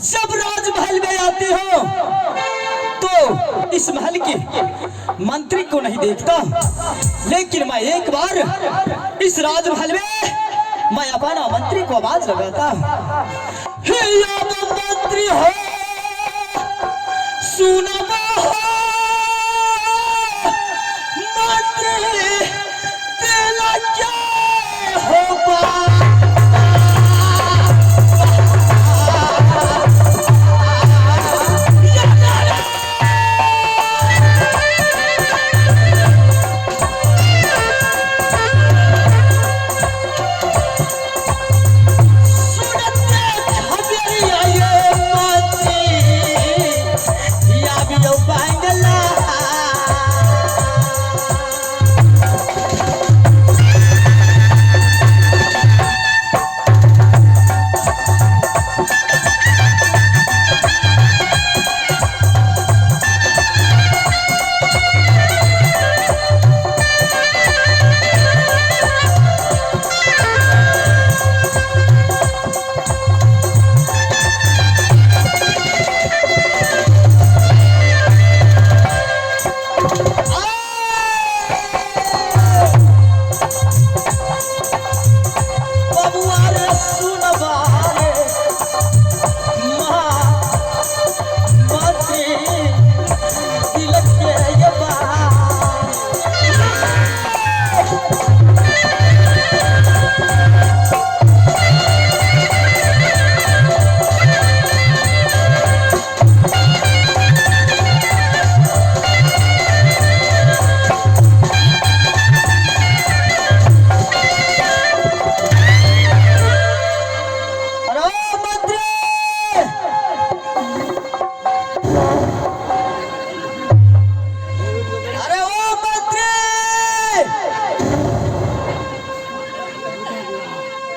जब राजमहल में आती हो तो इस महल के मंत्री को नहीं देखता, लेकिन मैं एक बार इस राजमहल में मैं अपना मंत्री को आवाज लगाता, मंत्री हो सुना हो मंत्री तेरा क्या होगा।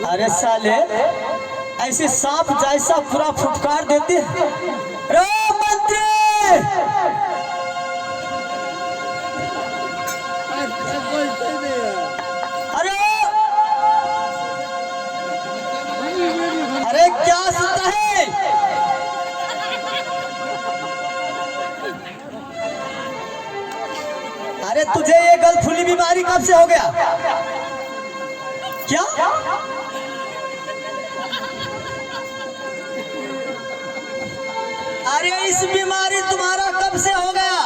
अरे साले ऐसे सांप जैसा पूरा फुटकार देते रे मंत्री। अरे अरे क्या सुनता है? अरे तुझे ये गलफुली बीमारी कब से हो गया? क्या अरे इस बीमारी तुम्हारा कब से हो गया?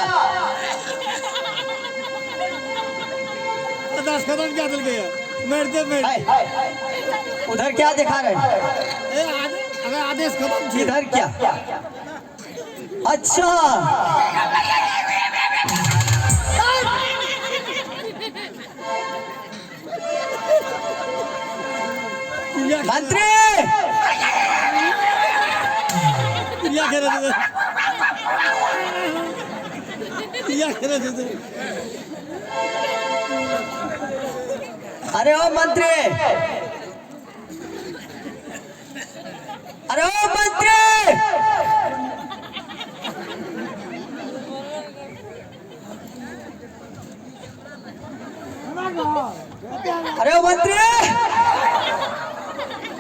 10 कदम क्या चल गया? उधर क्या दिखा रहे? अगर आदेश खत्म इधर क्या? अच्छा मंत्री अरे ओ मंत्री, अरे ओ मंत्री, अरे ओ मंत्री,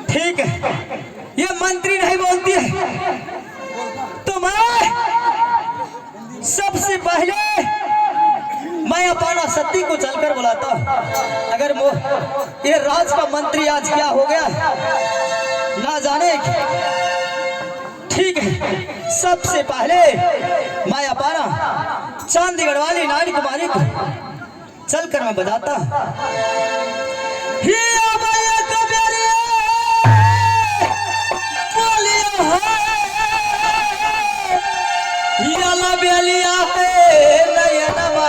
ठीक है ये मंत्री नहीं बोलती है तो मैं सबसे पहले मैं अपना सती को चलकर बुलाता। अगर ये राज का मंत्री आज क्या हो गया ना जाने। ठीक है सबसे पहले मैं अपना चांदीगढ़ वाली नानी कुमारी को चलकर मैं बताता। बोलिए हो बेलिया है नयनमा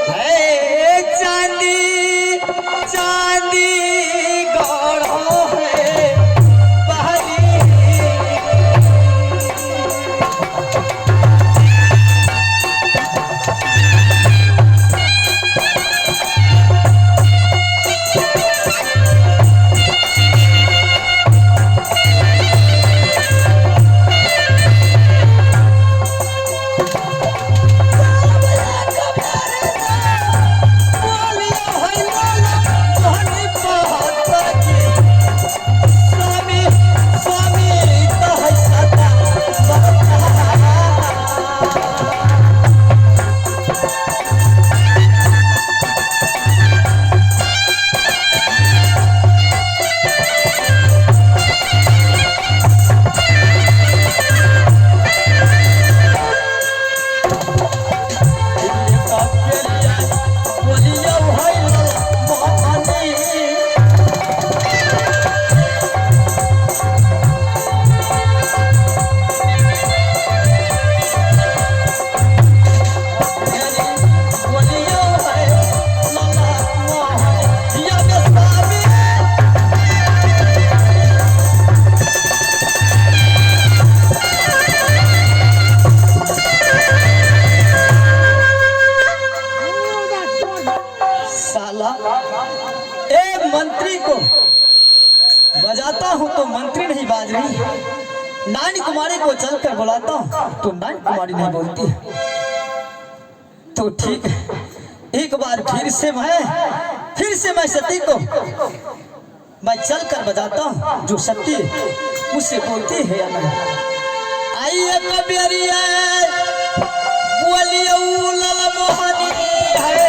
है चांदी चांदी गढ़ो है बहरी मंत्री को बजाता हूँ तो मंत्री नहीं बाज रही, नानी कुमारी को चलकर बुलाता हूँ तो नानी कुमारी नहीं बोलती। तो ठीक है, एक बार फिर से मैं सती को मैं चलकर बजाता हूँ, जो सती मुझसे बोलती है या नहीं। आइए कबियरिया बोलिए लल मोहनी है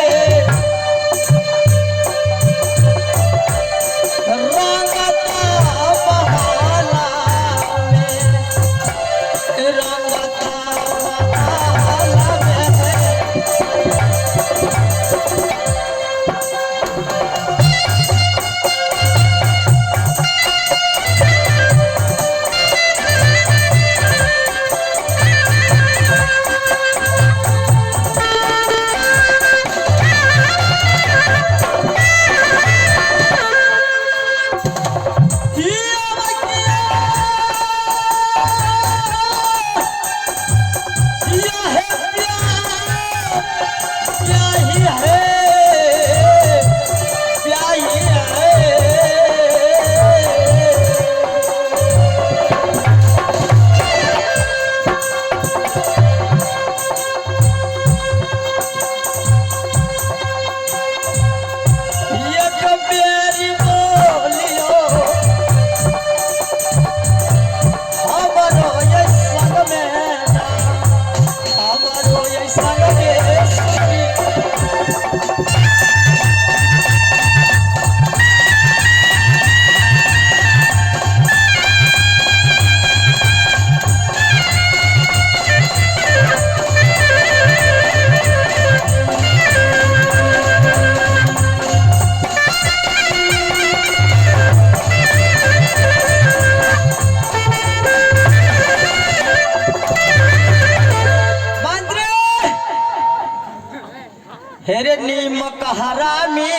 हेरे नीमक हरामी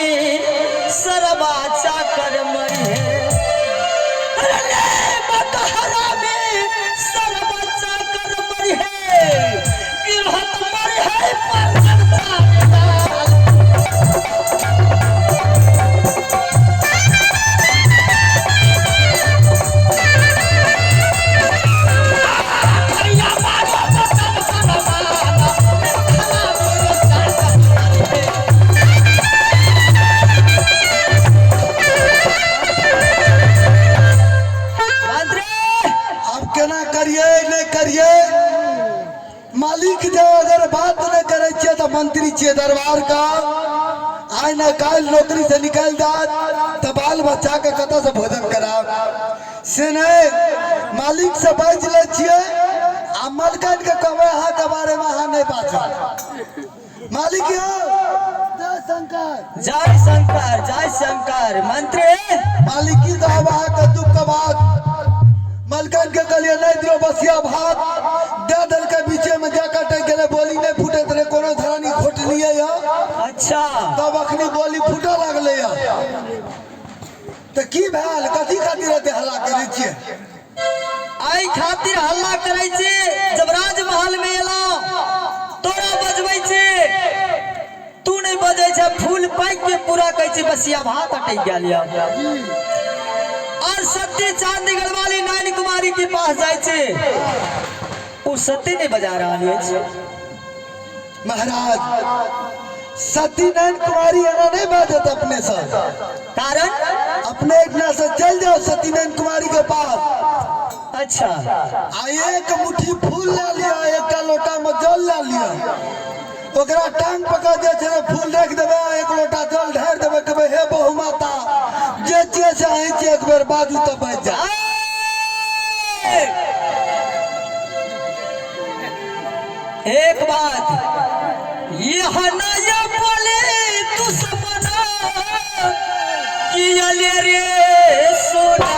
सरबा चाकर मरी है, हेरे नीमक हरामी सरबा चाकर मरी है, गिरहत मरी है पर मालिक जो अगर बात न करे तो मंत्री छे दरबार का आय न काल नौकरी से निकल जात तो बाल बच्चा के कत से भोजन करा से नहीं मालिक से बाज ले छिए आ मलकन के कमे हा के बारे में हा नहीं बात मालिक हो जय शंकर जय शंकर जय शंकर। मंत्री मालिकी दावा के दुख के बाद मलकन के कहलिए नहीं दियो बसिया भात दे दल के बीचे में जाकर टेक गेले बोली नहीं फूटे तरे कोनो धरानी खोटलिए या अच्छा तब अखनी बोली फूटे लगले या तो की भेल कथी खातिर एते हल्ला करे छिए आई खातिर हल्ला करे छे जब राजमहल में एला तोरा बजबै छे तू नहीं बजे छे फूल पाक के पूरा कहै छे बसिया भात अटक गेल या और सती चांदीगढ़ वाली नैन कुमारी के पास जाए छे वो सती नहीं बजा रहा है महाराज सती नैन कुमारी एना नहीं बाजत अपने से कारण अपने इतना से चल जाओ सती नैन कुमारी के पास अच्छा आ एक मुट्ठी फूल ला लिया एक लोटा में जल ला लिया ओकरा टांग पकड़ दे छे फूल रख देबे एक लोटा जल ढार देबे कहबे हे बहु माता जे जे चाहे छे एक बेर बाजू त बज जा एक बात यह नया बोले तू समना किया ले रे सोना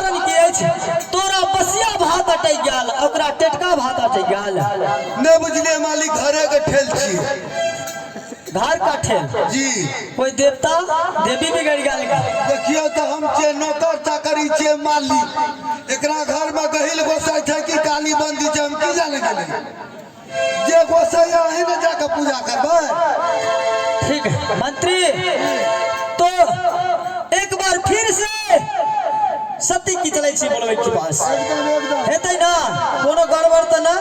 तोरा बसिया भात अटक गेल ओकरा टेटका भात अटक गेल ने बुझले मालिक घरे के ठेल छी घर का ठेल जी कोई देवता देवी बिगड़ गेल देखियो तो हम छे नौकर चाकरी छे मालिक एकरा घर में गहिल गोसाई थे कि काली बंदी छे हम की जाने गेले जे गोसाई आहे न जाके पूजा करबे ठीक है मंत्री तो एक बार फिर से सती की चले छी बोलबे के पास एकदम हेतै ना कोनो गड़बड़ त ना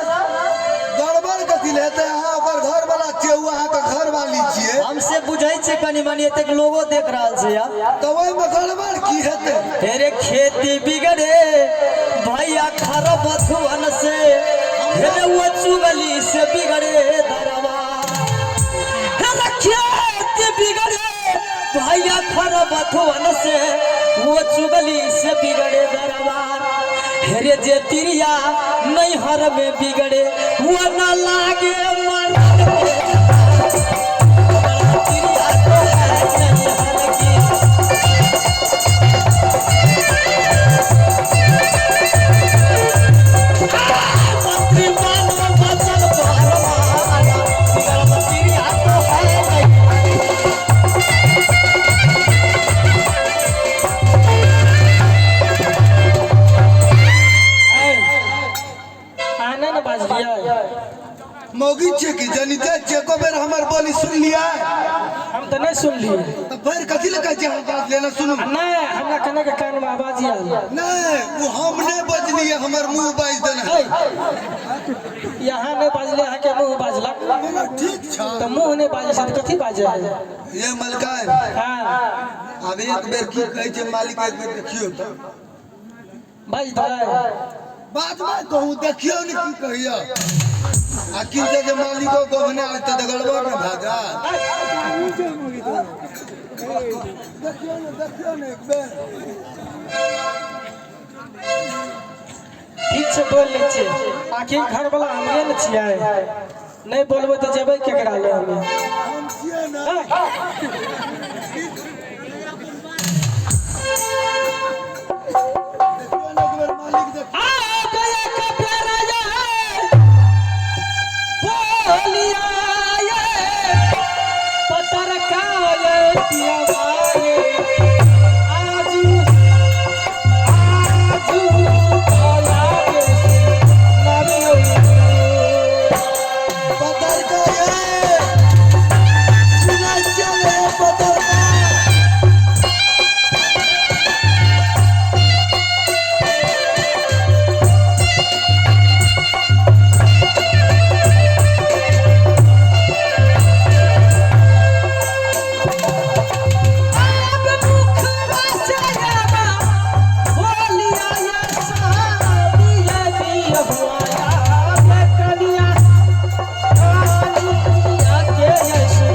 गड़बड़ कथी लेते अहाँ ओकर घर वाला छिए उ अहाँ के घर वाली छिए हमसे बुझै छै कनी मनी एतेक लोगो देख रहल छै या तो ओइ में गड़बड़ की हेते तेरे खेती बिगड़े भैया खरब बथुअन से हेले वो चुगली से बिगड़े दरवा हेले खेती बिगड़े भैया खरब बथुअन से वो चुगली से बिगड़े दरबार हेरे जे तिरिया नहीं हर में बिगड़े वो न लागे तिरिया तो है नहीं हर की मंत्री मानो बचन पहलवान तिरिया तो है नहीं मौगी छे कि जनिते चेको बेर हमर बोली सुन लिया हम तो नहीं सुन लिए तो फिर कथी लगा जे हम बात लेना सुनो नहीं हमरा कने के कान में आवाज आयल नहीं वो हम नहीं बजली हमर मुंह बाज देना यहाँ नहीं बाजले यहाँ के मुंह बाजलक बोला ठीक छ तो मुंह नहीं बाजे से कथी बाजे है ये मलकार हां अब एक बेर की कहै छै मालिक एक बेर देखियो तो बाज दे बात में कहूं देखियो ने की कहिया आखिर जे मालिको कहने आज त गड़बड़ न भागा देखियो ने एक बेर ठीक से बोल ले छी आखिर घर वाला हमरे न छियै नहीं बोलबो तो जेबै केकरा ले हमें हम छिए ना देखियो ना एक बेर मालिक देख आ गया कपड़ा राजा बोलिया ये पतर का ये पियावाए आजू बोला के नारियो पतर का ये सुना चले पतर का अब मुख वासना बोलिया ये साबिया भी हुआ मैं कलिया कालिया के यीशु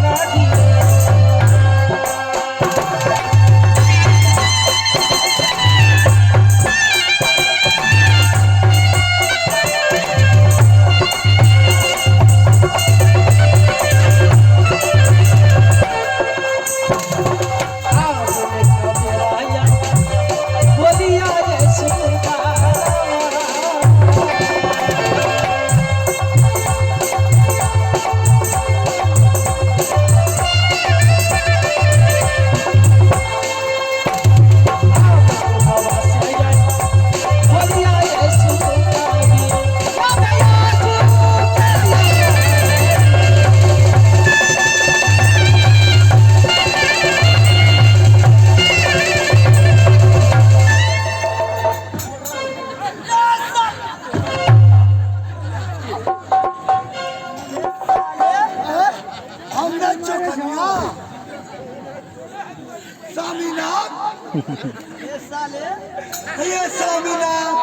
नाडिया बोलिया यीशु का बोलिया यीशु हम ना चौकनिया स्वामीनाथ ये स्वामीनाथ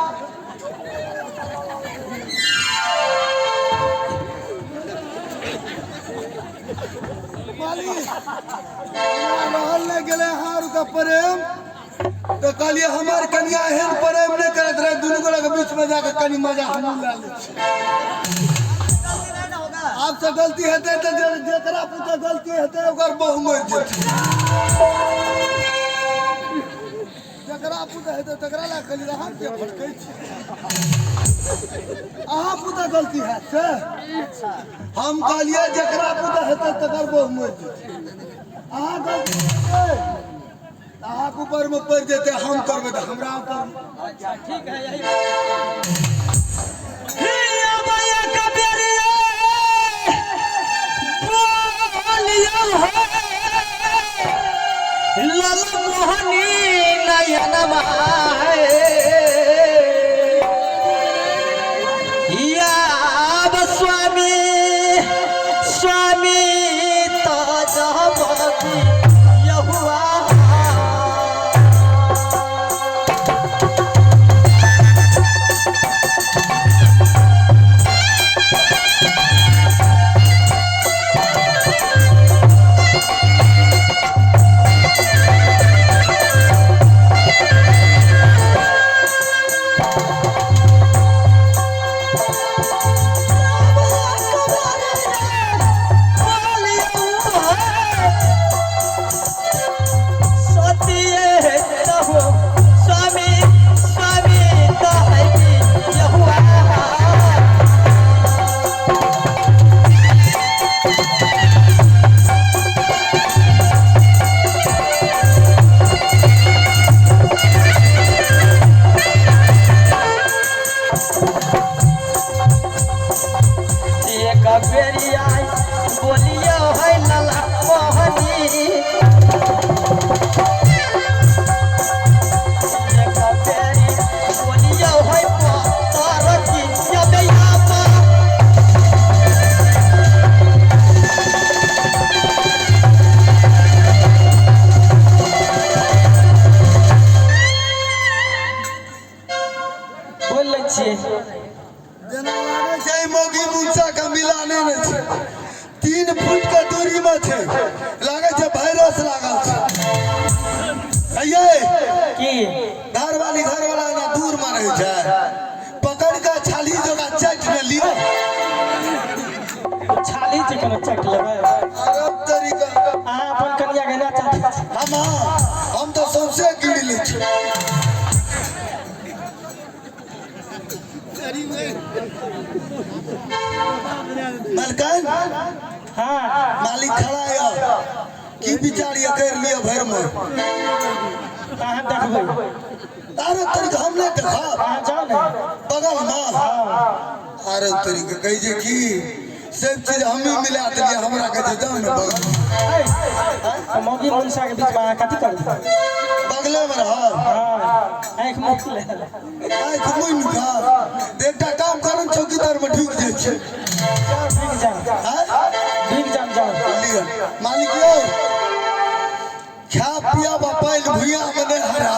मालिक रहल नहीं गेले हार का प्रेम तो कहलिए हमार कन्या एहन प्रेम नहीं करत रहे दुनू गोरा के बीच में जाकर कनी मजा हम ला ले आपसे गलती हेतै तो जेकरा पूछे गलती हेतै ओकर बहु मर जेतै जकरा पूछे हेतै तकरा ला कहलिए हम के फटकै छी अहाँ पूछे गलती है से हम कहलिए जकरा पूछे हेतै तकर बहु मर जेतै अहाँ गलती हेतै अहाँ के ऊपर में पड़ जेतै हम करबै त हमरा ऊपर अच्छा ठीक है यही हिया माया कबेरिया बोलिया है लाल मोहनी नयन माए या स्वामी स्वामी तो जबी यहुआ बोलिया है लाला मोहनी बोलिया है पारकी या बोल छिए जना लागे छै मोगी मुंसा का मिलाने ने छै 3 फुट के दूरी में छै लागे छै वायरस लागल छै अये की घर वाला ना दूर में रहे छै पकड़ के छाली जोगा चट ने लियो छाली चिकन चट लेबै अरब तरीका अहाँ अपन कन्या के ना चाहते हम तो सबसे गिरी ली छी मलकन हाँ मालिक खड़ा है की विचार ये कर लिया भर में अहाँ देखबै अरे तरीका हम नहीं देखा अहाँ जाओ ने बगल में अरे तरीका कही जे की सब चीज हम ही मिला दिलिए हमरा के जाओ ना बगल मौगी मनसा के बीच में अहाँ कथी करबै बगले में रह हाँ आँख मुख ले आइ घुमैन का एकटा काम करन चौकीदार में ढुक जाय छै भीग जाओ जाओ लिया मालिक यो खा पिया बापाइल भुइया में नहीं हरा